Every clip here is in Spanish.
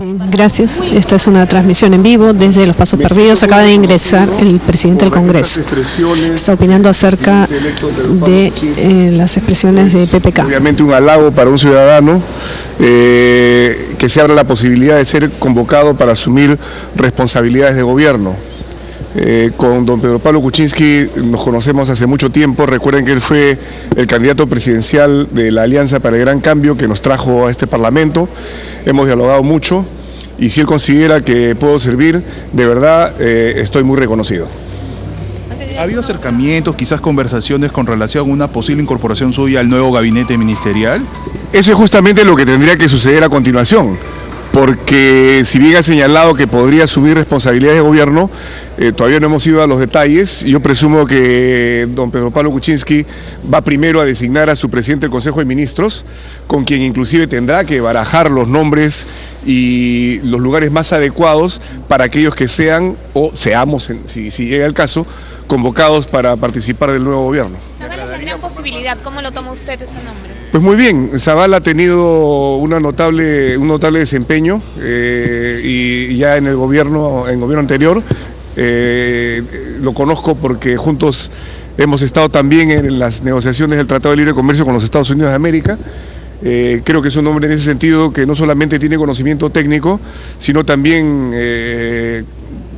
Bien, gracias. Esta es una transmisión en vivo desde Los Pasos Perdidos. Acaba de ingresar el presidente del Congreso. Está opinando acerca de las expresiones de PPK. Obviamente un halago para un ciudadano que se abra la posibilidad de ser convocado para asumir responsabilidades de gobierno. Con don Pedro Pablo Kuczynski nos conocemos hace mucho tiempo. Recuerden que él fue el candidato presidencial de la Alianza para el Gran Cambio que nos trajo a este Parlamento. Hemos dialogado mucho y si él considera que puedo servir, de verdad estoy muy reconocido. ¿Ha habido acercamientos, quizás conversaciones con relación a una posible incorporación suya al nuevo gabinete ministerial? Eso es justamente lo que tendría que suceder a continuación. Porque si bien ha señalado que podría asumir responsabilidades de gobierno, todavía no hemos ido a los detalles. Yo presumo que don Pedro Pablo Kuczynski va primero a designar a su presidente del Consejo de Ministros, con quien inclusive tendrá que barajar los nombres y los lugares más adecuados para aquellos que sean, o seamos, si llega el caso, convocados para participar del nuevo gobierno. ¿Zavala tendría posibilidad? ¿Cómo lo toma usted ese nombre? Pues muy bien, Zavala ha tenido un notable desempeño y ya en el gobierno anterior. Lo conozco porque juntos hemos estado también en las negociaciones del Tratado de Libre Comercio con los Estados Unidos de América. Creo que es un hombre en ese sentido que no solamente tiene conocimiento técnico, sino también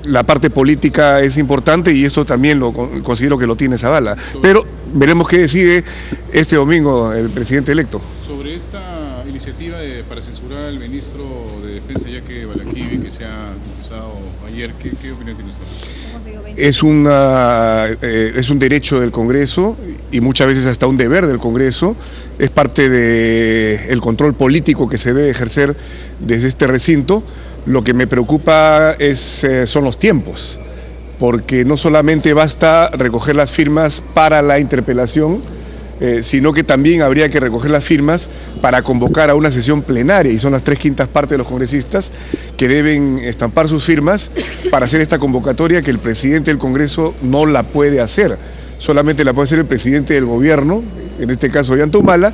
la parte política es importante y esto también lo considero que lo tiene Zavala. Pero veremos qué decide este domingo el presidente electo. Sobre esta iniciativa para censurar al ministro de Defensa, Yaque Balaquivi, que se ha empezado ayer, ¿qué opinión tiene usted? Es un derecho del Congreso y muchas veces hasta un deber del Congreso. Es parte del control político que se debe ejercer desde este recinto. Lo que me preocupa son los tiempos, porque no solamente basta recoger las firmas para la interpelación, sino que también habría que recoger las firmas para convocar a una sesión plenaria, y son las 3/5 partes de los congresistas que deben estampar sus firmas para hacer esta convocatoria que el presidente del Congreso no la puede hacer, solamente la puede hacer el presidente del gobierno, en este caso Ollanta Humala,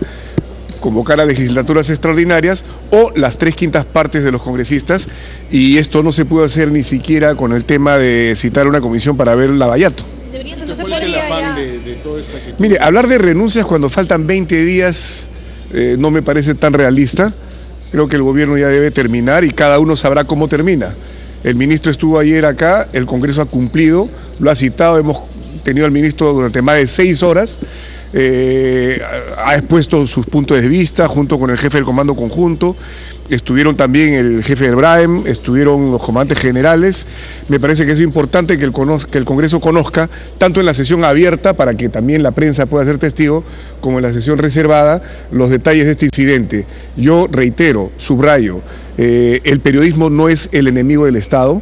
convocar a legislaturas extraordinarias o las 3/5 partes de los congresistas, y esto no se puede hacer ni siquiera con el tema de citar una comisión para ver Lavallato. ¿Cuál es el afán de toda esta actitud? Mire, hablar de renuncias cuando faltan 20 días no me parece tan realista. Creo que el gobierno ya debe terminar y cada uno sabrá cómo termina. El ministro estuvo ayer acá, el Congreso ha cumplido, lo ha citado, hemos tenido al ministro durante más de 6 horas. Ha expuesto sus puntos de vista junto con el jefe del Comando Conjunto, estuvieron también el jefe del BRAEM, estuvieron los comandantes generales. Me parece que es importante que el Congreso conozca, tanto en la sesión abierta, para que también la prensa pueda ser testigo, como en la sesión reservada, los detalles de este incidente. Yo reitero, subrayo, el periodismo no es el enemigo del Estado.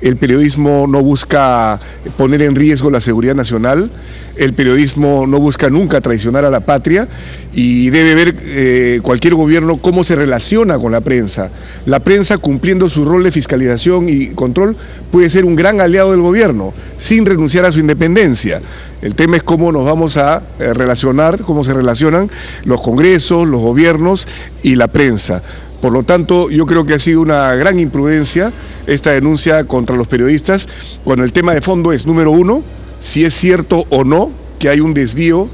El periodismo no busca poner en riesgo la seguridad nacional, el periodismo no busca nunca traicionar a la patria, y debe ver cualquier gobierno cómo se relaciona con la prensa. La prensa, cumpliendo su rol de fiscalización y control, puede ser un gran aliado del gobierno, sin renunciar a su independencia. El tema es cómo nos vamos a relacionar, cómo se relacionan los congresos, los gobiernos y la prensa. Por lo tanto, yo creo que ha sido una gran imprudencia esta denuncia contra los periodistas, cuando el tema de fondo es, número uno, si es cierto o no que hay un desvío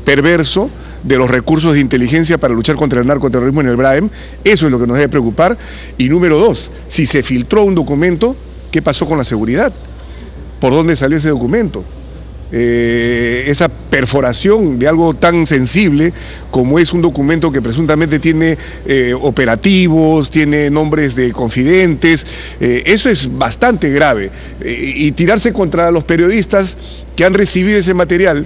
perverso de los recursos de inteligencia para luchar contra el narcoterrorismo en el BRAEM. Eso es lo que nos debe preocupar. Y número dos, si se filtró un documento, ¿qué pasó con la seguridad? ¿Por dónde salió ese documento? Esa perforación de algo tan sensible como es un documento que presuntamente tiene operativos, tiene nombres de confidentes, eso es bastante grave, y tirarse contra los periodistas que han recibido ese material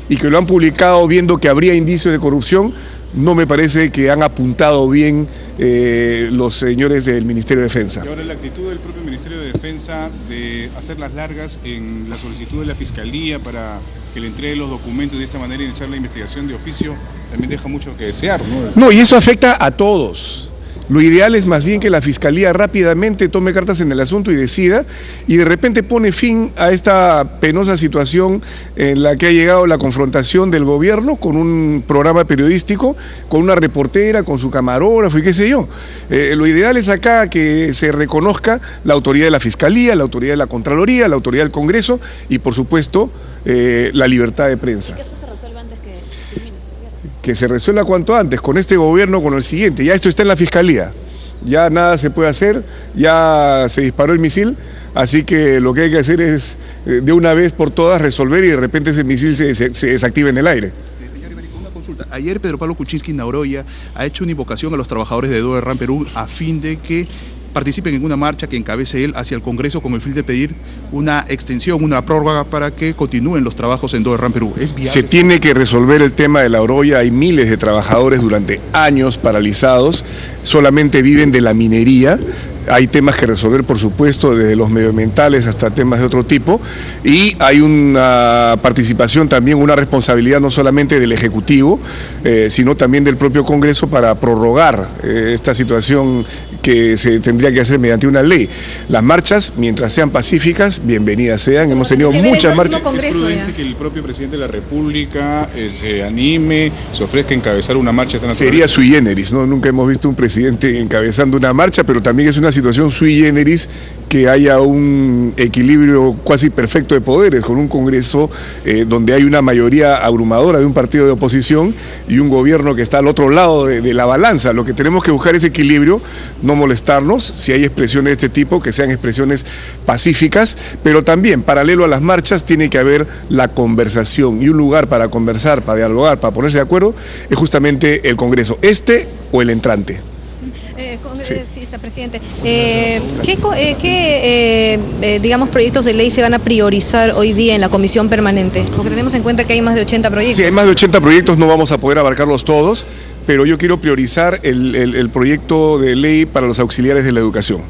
y que lo han publicado viendo que habría indicios de corrupción, no me parece que han apuntado bien los señores del Ministerio de Defensa. Y ahora la actitud del propio Ministerio de Defensa de hacerlas largas en la solicitud de la Fiscalía para que le entregue los documentos y de esta manera iniciar la investigación de oficio, también deja mucho que desear, ¿no? No, y eso afecta a todos. Lo ideal es más bien que la Fiscalía rápidamente tome cartas en el asunto y decida, y de repente pone fin a esta penosa situación en la que ha llegado la confrontación del gobierno con un programa periodístico, con una reportera, con su camarógrafo y qué sé yo. Lo ideal es acá que se reconozca la autoridad de la Fiscalía, la autoridad de la Contraloría, la autoridad del Congreso y por supuesto la libertad de prensa. ¿Y que esto se resuelva antes que termine este gobierno? Que se resuelva cuanto antes, con este gobierno, con el siguiente. Ya esto está en la Fiscalía, ya nada se puede hacer, ya se disparó el misil, así que lo que hay que hacer es de una vez por todas resolver y de repente ese misil se desactiva en el aire. Señor Iberico, una consulta. Ayer Pedro Pablo Kuczynski Nauroya ha hecho una invocación a los trabajadores de Doerran Perú a fin de que participen en una marcha que encabece él hacia el Congreso con el fin de pedir una extensión, una prórroga para que continúen los trabajos en Doerran Perú. ¿Es viable? Se tiene que resolver el tema de la Oroya. Hay miles de trabajadores durante años paralizados, solamente viven de la minería. Hay temas que resolver, por supuesto, desde los medioambientales hasta temas de otro tipo, y hay una participación también, una responsabilidad no solamente del Ejecutivo, sino también del propio Congreso para prorrogar esta situación que se tendría que hacer mediante una ley. Las marchas, mientras sean pacíficas, bienvenidas sean. Hemos tenido muchas marchas. ¿Es prudente que el propio presidente de la República se anime, se ofrezca a encabezar una marcha? Sería sui generis, ¿no? Nunca hemos visto un presidente encabezando una marcha, pero también es una situación sui generis que haya un equilibrio casi perfecto de poderes, con un Congreso donde hay una mayoría abrumadora de un partido de oposición y un gobierno que está al otro lado de la balanza. Lo que tenemos que buscar es equilibrio, no molestarnos, si hay expresiones de este tipo, que sean expresiones pacíficas, pero también, paralelo a las marchas, tiene que haber la conversación, y un lugar para conversar, para dialogar, para ponerse de acuerdo, es justamente el Congreso, este o el entrante. Congresista, presidente, digamos, proyectos de ley se van a priorizar hoy día en la comisión permanente? Porque tenemos en cuenta que hay más de 80 proyectos. Sí, hay más de 80 proyectos, no vamos a poder abarcarlos todos, pero yo quiero priorizar el proyecto de ley para los auxiliares de la educación.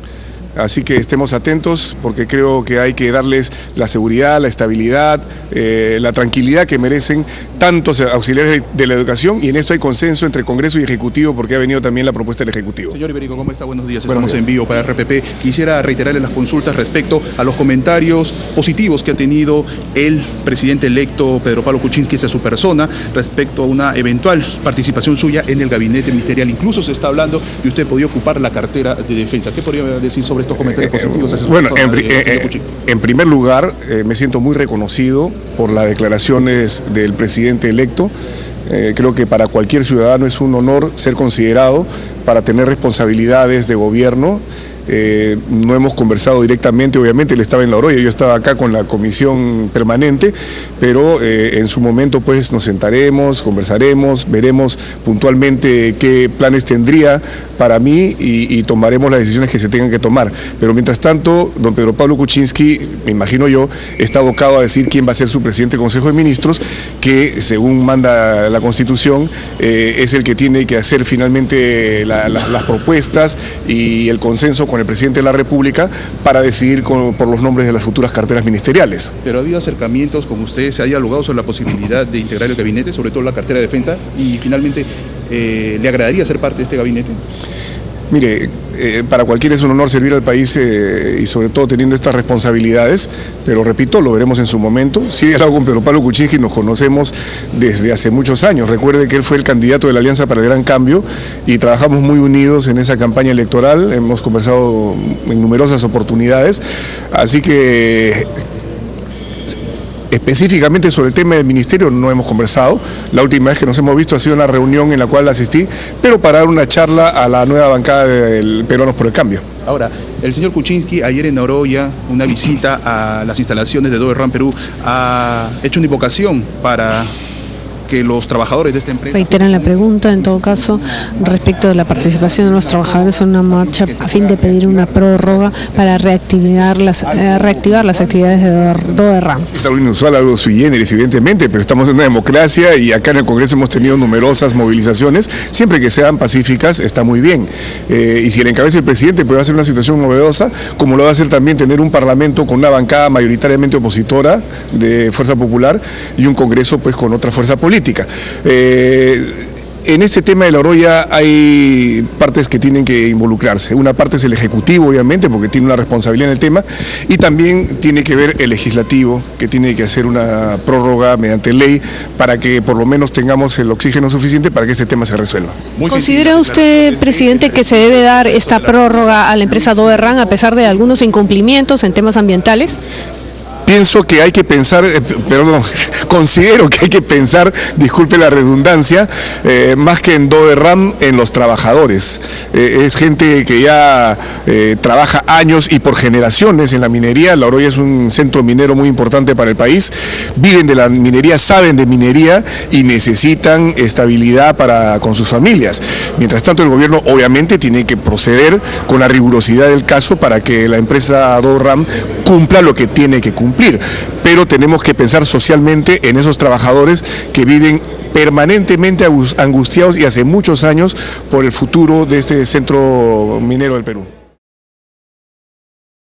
Así que estemos atentos porque creo que hay que darles la seguridad, la estabilidad, la tranquilidad que merecen tantos auxiliares de la educación, y en esto hay consenso entre Congreso y Ejecutivo porque ha venido también la propuesta del Ejecutivo. Señor Iberico, ¿cómo está? Buenos días. Estamos en vivo para RPP. Quisiera reiterarle las consultas respecto a los comentarios positivos que ha tenido el presidente electo Pedro Pablo Kuczynski hacia su persona respecto a una eventual participación suya en el gabinete ministerial. Incluso se está hablando que usted podría ocupar la cartera de defensa. ¿Qué podría decir sobre estos comentarios positivos hacia su bueno, persona, en primer lugar, me siento muy reconocido por las declaraciones del presidente electo. Creo que para cualquier ciudadano es un honor ser considerado para tener responsabilidades de gobierno. No hemos conversado directamente, obviamente él estaba en La Oroya, yo estaba acá con la comisión permanente, pero en su momento pues nos sentaremos, conversaremos, veremos puntualmente qué planes tendría para mí y tomaremos las decisiones que se tengan que tomar. Pero mientras tanto, don Pedro Pablo Kuczynski, me imagino yo, está abocado a decir quién va a ser su presidente del Consejo de Ministros, que según manda la Constitución es el que tiene que hacer finalmente las propuestas y el consenso con el presidente de la República para decidir por los nombres de las futuras carteras ministeriales. Pero ha habido acercamientos con usted, se ha dialogado sobre la posibilidad de integrar el gabinete, sobre todo la cartera de defensa, y finalmente, ¿le agradaría ser parte de este gabinete? Mire, para cualquiera es un honor servir al país y sobre todo teniendo estas responsabilidades, pero repito, lo veremos en su momento. Sí, he hablado con Pedro Pablo Kuczynski, nos conocemos desde hace muchos años. Recuerde que él fue el candidato de la Alianza para el Gran Cambio y trabajamos muy unidos en esa campaña electoral, hemos conversado en numerosas oportunidades, así que específicamente sobre el tema del ministerio no hemos conversado. La última vez que nos hemos visto ha sido una reunión en la cual asistí, pero para dar una charla a la nueva bancada del Peruanos por el Cambio. Ahora, el señor Kuczynski ayer en Nauroya, una visita a las instalaciones de Doerran Perú, ha hecho una invocación para que los trabajadores de esta empresa... Reiteran la pregunta, en todo caso, respecto de la participación de los trabajadores en una marcha a fin de pedir una prórroga para reactivar las actividades de Doerran. Es algo inusual, algo sui generis, evidentemente, pero estamos en una democracia y acá en el Congreso hemos tenido numerosas movilizaciones, siempre que sean pacíficas está muy bien. Y si le encabeza el presidente puede ser una situación novedosa, como lo va a hacer también tener un parlamento con una bancada mayoritariamente opositora de Fuerza Popular y un Congreso pues con otra fuerza política. En este tema de la Oroya hay partes que tienen que involucrarse. Una parte es el Ejecutivo, obviamente, porque tiene una responsabilidad en el tema, y también tiene que ver el Legislativo, que tiene que hacer una prórroga mediante ley para que por lo menos tengamos el oxígeno suficiente para que este tema se resuelva. ¿Considera usted, presidente, que se debe dar esta prórroga a la empresa Doverran a pesar de algunos incumplimientos en temas ambientales? Pienso que hay que pensar, considero que hay que pensar, disculpe la redundancia, más que en Doverran, en los trabajadores. Es gente que ya trabaja años y por generaciones en la minería. La Oroya es un centro minero muy importante para el país. Viven de la minería, saben de minería y necesitan estabilidad con sus familias. Mientras tanto, el gobierno obviamente tiene que proceder con la rigurosidad del caso para que la empresa Doverran cumpla lo que tiene que cumplir. Pero tenemos que pensar socialmente en esos trabajadores que viven permanentemente angustiados y hace muchos años por el futuro de este centro minero del Perú.